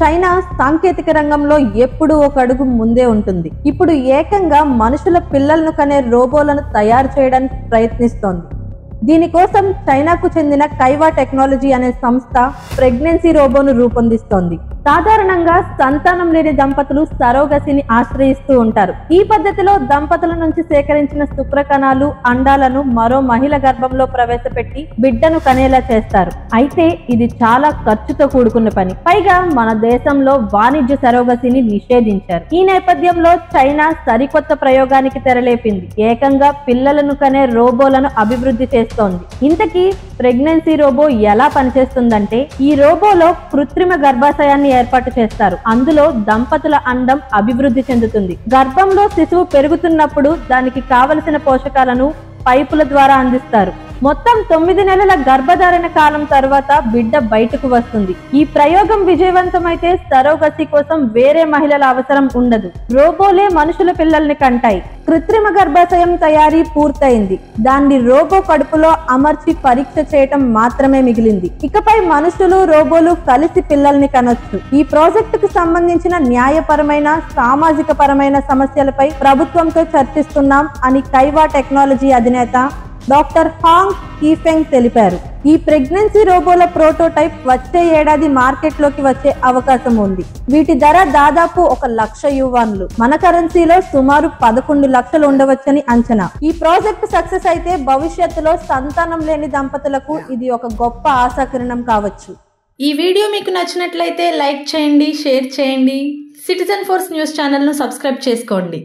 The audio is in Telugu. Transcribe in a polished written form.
చైనా సాంకేతిక రంగంలో ఎప్పుడూ ఒక అడుగు ముందే ఉంటుంది. ఇప్పుడు ఏకంగా మనుషుల పిల్లలను కనే రోబోలను తయారు చేయడానికి ప్రయత్నిస్తోంది. దీనికోసం చైనాకు చెందిన కైవా టెక్నాలజీ అనే సంస్థ ప్రెగ్నెన్సీ రోబోను రూపొందిస్తోంది. సాధారణంగా సంతానం లేని దంపతులు సరోగసిని ఆశ్రయిస్తూ ఉంటారు. ఈ పద్ధతిలో దంపతుల నుంచి సేకరించిన శుక్ర కణాలు, అండాలను మరో మహిళ గర్భంలో ప్రవేశపెట్టి బిడ్డను కనేలా చేస్తారు. అయితే ఇది చాలా ఖర్చుతో కూడుకున్న పని. పైగా మన దేశంలో వాణిజ్య సరోగసిని నిషేధించారు. ఈ నేపథ్యంలో చైనా సరికొత్త ప్రయోగానికి తెరలేపింది. ఏకంగా పిల్లలను కనే రోబోలను అభివృద్ధి చేస్తోంది. ఇంతకీ ప్రెగ్నెన్సీ రోబో ఎలా పనిచేస్తుందంటే, ఈ రోబోలో కృత్రిమ గర్భాశయాన్ని ఏర్పాటు చేస్తారు. అందులో దంపతుల అండం అభివృద్ధి చెందుతుంది. గర్భంలో శిశువు పెరుగుతున్నప్పుడు దానికి కావలసిన పోషకాలను పైపుల ద్వారా అందిస్తారు. మొత్తం 9 నెలల గర్భధారణ కాలం తర్వాత బిడ్డ బయటకు వస్తుంది. ఈ ప్రయోగం విజయవంతమైతే సరోగసి కోసం వేరే మహిళల అవసరం ఉండదు. రోబోలే మనుషుల పిల్లల్ని కంటాయి. కృత్రిమ గర్భాశయం తయారీ పూర్తయింది. దాన్ని రోబో కడుపులో అమర్చి పరీక్ష చేయటం మాత్రమే మిగిలింది. ఇకపై మనుషులు, రోబోలు కలిసి పిల్లల్ని కనొచ్చు. ఈ ప్రాజెక్టుకు సంబంధించిన న్యాయపరమైన, సామాజిక పరమైన సమస్యలపై ప్రభుత్వంతో చర్చిస్తున్నాం అని కైవా టెక్నాలజీ అధినేత డాక్టర్ హాంగ్ కీఫెంగ్ తెలిపారు. ఈ ప్రెగ్నెన్సీ రోబోల ప్రోటోటైప్ వచ్చే ఏడాది మార్కెట్లోకి వచ్చే అవకాశం ఉంది. వీటి ధర దాదాపు 1 లక్ష యువాన్లు, మన కరెన్సీలో సుమారు 11 లక్షలు ఉండవచ్చని అంచనా. ఈ ప్రాజెక్ట్ సక్సెస్ అయితే భవిష్యత్తులో సంతానం లేని దంపతులకు ఇది ఒక గొప్ప ఆశాకిరణం కావచ్చు. ఈ వీడియో మీకు నచ్చినట్లయితే లైక్ చేయండి, షేర్ చేయండి. సిటిజన్ ఫోర్స్ న్యూస్ ఛానల్ను సబ్స్క్రైబ్ చేసుకోండి.